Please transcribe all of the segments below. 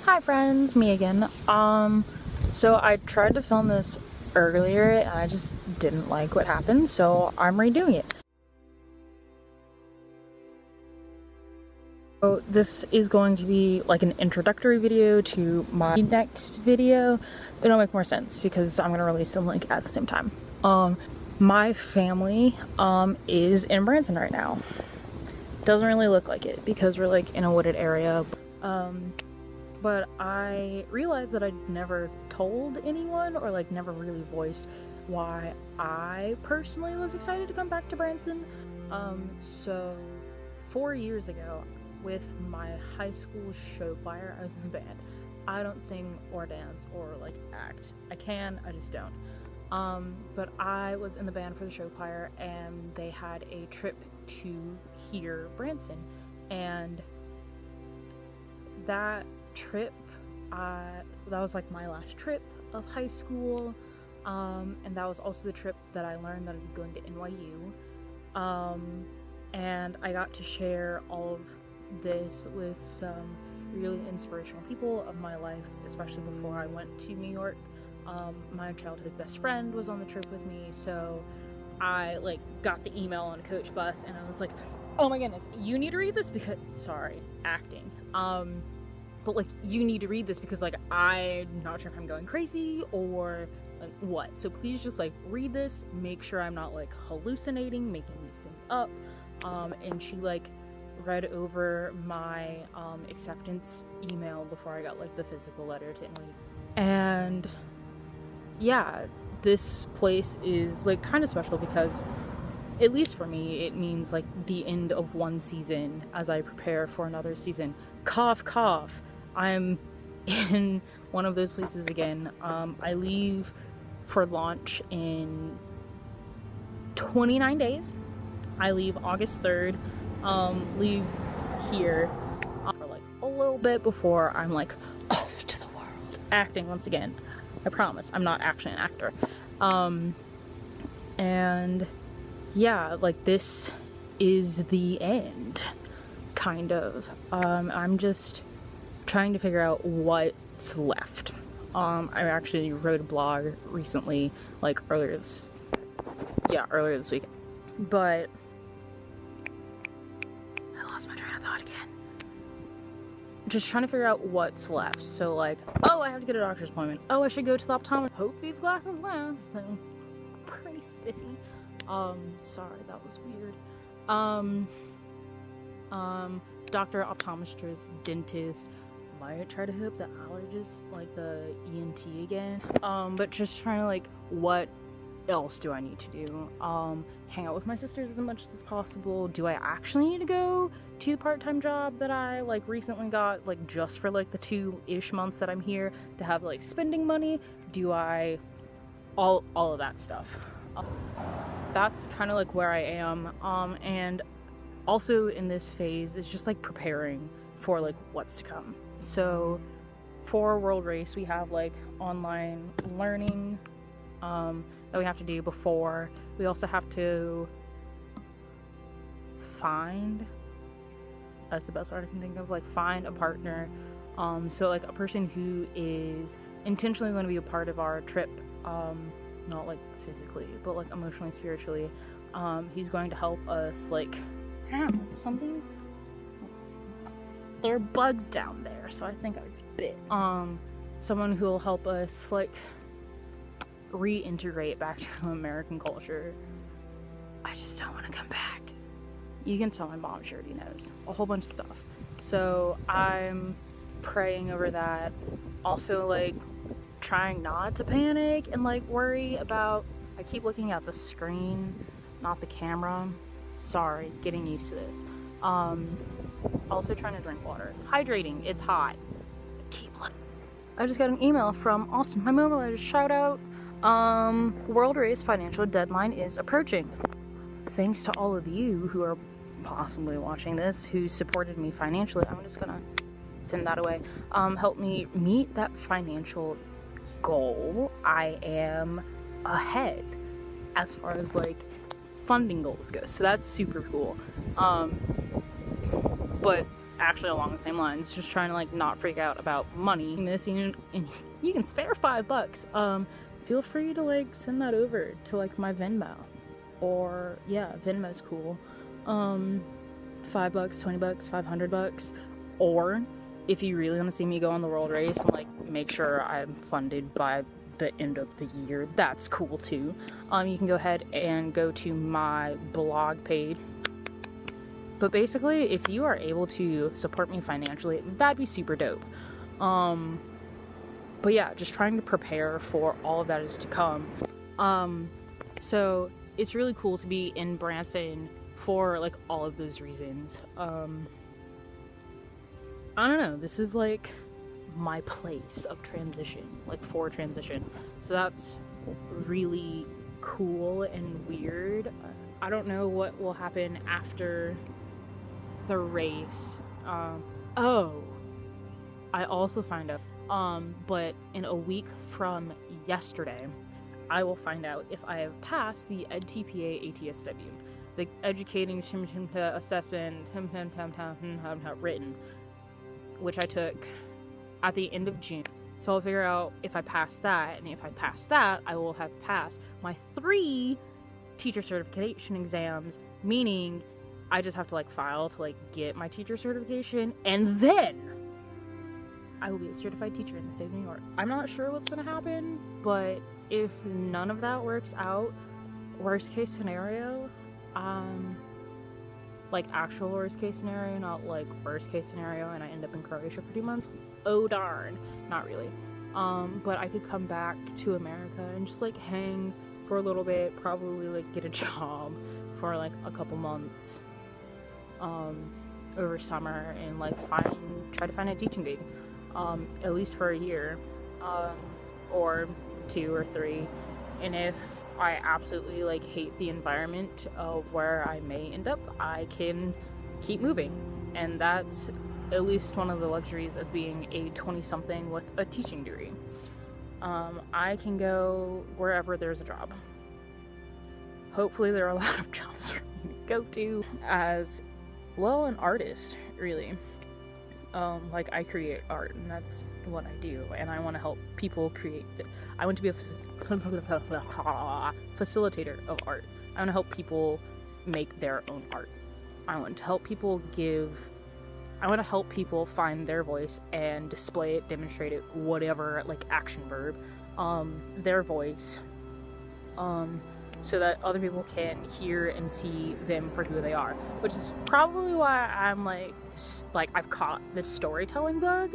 Hi friends, me again. So I tried to film this earlier and I just didn't like what happened, so I'm redoing it. So this is going to be like an introductory video to my next video. It'll make more sense because I'm gonna release them like at the same time. My family is in Branson right now. Doesn't really look like it because we're like in a wooded area. But I realized that I'd never told anyone or like never really voiced why I personally was excited to come back to Branson. So 4 years ago with my high school show choir, I was in the band. I don't sing or dance or like act. I can, I just don't. But I was in the band for the show choir and they had a trip to here, Branson. And that trip, that was like my last trip of high school, and that was also the trip that I learned that I'd be going to NYU, and I got to share all of this with some really inspirational people of my life, especially before I went to New York. My childhood best friend was on the trip with me, so I like got the email on Coach Bus and I was like, oh my goodness, you need to read this because, sorry, acting. But like, you need to read this because like, I'm not sure if I'm going crazy or like, what. So please just like read this, make sure I'm not like hallucinating, making these things up. And she like read over my acceptance email before I got like the physical letter to NYU. And yeah, this place is like kind of special because, at least for me, it means like the end of one season as I prepare for another season. Cough, cough. I'm in one of those places again. I leave for launch in 29 days. I leave August 3rd. Leave here for like a little bit before I'm like off to the world. Acting once again. I promise, I'm not actually an actor. And yeah, like this is the end, kind of. I'm just trying to figure out what's left. I actually wrote a blog recently, like earlier this week. But I lost my train of thought again. Just trying to figure out what's left. So like, oh, I have to get a doctor's appointment. Oh, I should go to the optometrist. Hope these glasses last. They're pretty spiffy. Sorry, that was weird. Doctor, optometrist, dentist, might try to hit up the allergist, like the ENT again. But just trying to like, what else do I need to do? Hang out with my sisters as much as possible. Do I actually need to go to the part-time job that I like recently got, like just for like the 2-ish months that I'm here to have like spending money? Do I, all of that stuff. That's kind of like where I am, and also in this phase is just like preparing for like what's to come. So for World Race we have like online learning that we have to do before. We also have to find, that's the best word I can think of, like find a partner, so like a person who is intentionally going to be a part of our trip, not like physically but like emotionally, spiritually. He's going to help us like, something, there are bugs down there, so I think I was bit. Someone who will help us like reintegrate back to American culture. I just don't want to come back. You can tell my mom, she already knows a whole bunch of stuff. So I'm praying over that. Also like trying not to panic and like worry about, I keep looking at the screen, not the camera. Sorry, getting used to this. Also trying to drink water. Hydrating, it's hot. Keep looking. I just got an email from Austin, my mobilized shout out. World Race financial deadline is approaching. Thanks to all of you who are possibly watching this, who supported me financially. I'm just gonna send that away. Help me meet that financial goal. I am ahead as far as like funding goals go, so that's super cool. But actually along the same lines, just trying to like not freak out about money. This, and you can spare $5. Feel free to like send that over to like my Venmo, or yeah, Venmo's cool. $5, $20, $500, or if you really want to see me go on the world race and like make sure I'm funded by the end of the year, that's cool too. You can go ahead and go to my blog page. But basically, if you are able to support me financially, that'd be super dope. But yeah, just trying to prepare for all of that is to come. So it's really cool to be in Branson for like all of those reasons. I don't know, this is like my place of transition, like for transition. So that's really cool and weird. I don't know what will happen after the race. I also find out, but in a week from yesterday, I will find out if I have passed the EdTPA ATSW, the Educating Assessment written, which I took at the end of June. So I'll figure out if I pass that, and if I pass that, I will have passed my 3 teacher certification exams, meaning I just have to like file to like get my teacher certification, and then I will be a certified teacher in the state of New York. I'm not sure what's gonna happen, but if none of that works out, worst case scenario, like actual worst case scenario, not like worst case scenario, and I end up in Croatia for 2 months, oh darn, not really. But I could come back to America and just like hang for a little bit, probably like get a job for like a couple months over summer, and like try to find a teaching gig, at least for a year, or 2 or 3. And if I absolutely like hate the environment of where I may end up, I can keep moving. And that's at least one of the luxuries of being a 20-something with a teaching degree. I can go wherever there's a job. Hopefully there are a lot of jobs for me to go to as well, an artist, really. Like I create art, and that's what I do, and I want to help people create I want to be a facilitator of art. I want to help people make their own art. I want to help people find their voice and display it, demonstrate it, whatever, like action verb, their voice, so that other people can hear and see them for who they are, which is probably why I'm like I've caught the storytelling bug,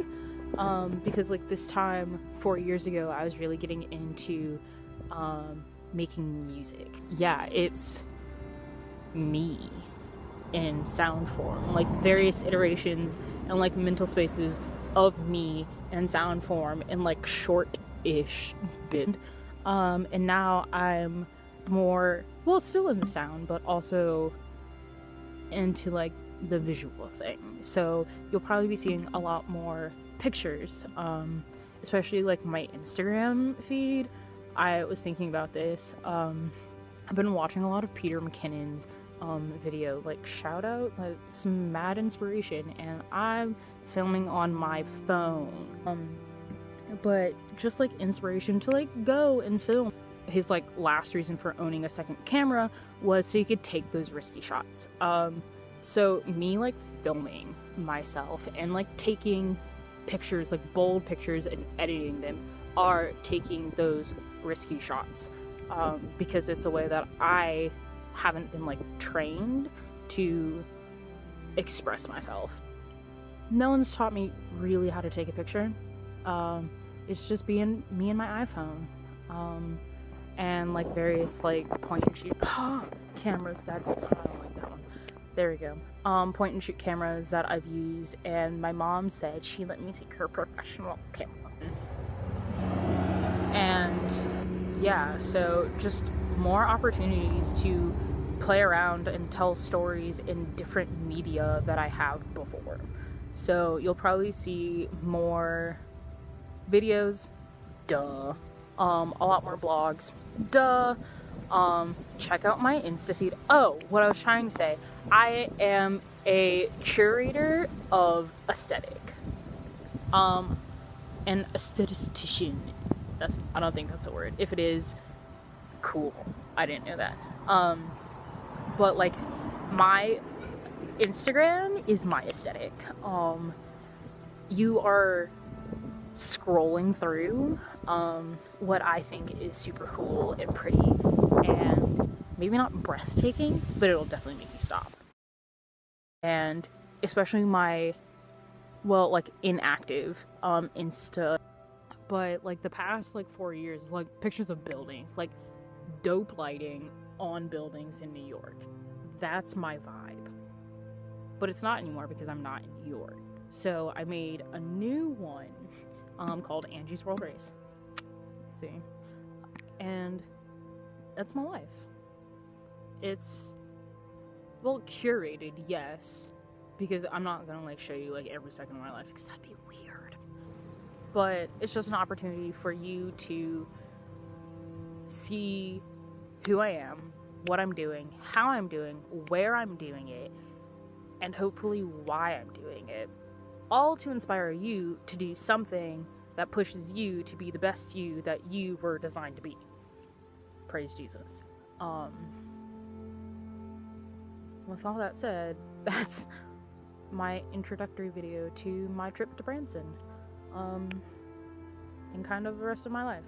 because like this time 4 years ago I was really getting into making music. Yeah, it's me in sound form, like various iterations and like mental spaces of me in sound form in like short-ish bit, and now I'm more, well, still in the sound, but also into like the visual thing. So you'll probably be seeing a lot more pictures, especially like my Instagram feed. I was thinking about this. I've been watching a lot of Peter McKinnon's video, like shout out, like some mad inspiration, and I'm filming on my phone, but just like inspiration to like go and film. His like last reason for owning a second camera was so you could take those risky shots. So me like filming myself and like taking pictures, like bold pictures, and editing them are taking those risky shots, because it's a way that I haven't been like trained to express myself. No one's taught me really how to take a picture. It's just being me and my iPhone, and like various like point and shoot cameras. I don't like that one. There we go. Point and shoot cameras that I've used, and my mom said she let me take her professional camera. And yeah, so just more opportunities to play around and tell stories in different media that I have before. So you'll probably see more videos, duh. A lot more blogs, duh. Check out my Insta feed. Oh, what I was trying to say, I am a curator of aesthetic, um, an aesthetician. I don't think that's a word. If it is, cool. I didn't know that. But like my Instagram is my aesthetic. You are scrolling through what I think is super cool and pretty and maybe not breathtaking, but it'll definitely make you stop. And especially my, well, like inactive Insta, but like the past like 4 years, like pictures of buildings, like dope lighting on buildings in New York. That's my vibe. But it's not anymore because I'm not in New York. So I made a new one called Angie's World Race. Let's see. And that's my life. It's, well, curated, yes, because I'm not gonna like show you like every second of my life because that'd be weird. But it's just an opportunity for you to see who I am, what I'm doing, how I'm doing, where I'm doing it, and hopefully why I'm doing it. All to inspire you to do something that pushes you to be the best you that you were designed to be. Praise Jesus. With all that said, that's my introductory video to my trip to Branson. And kind of the rest of my life.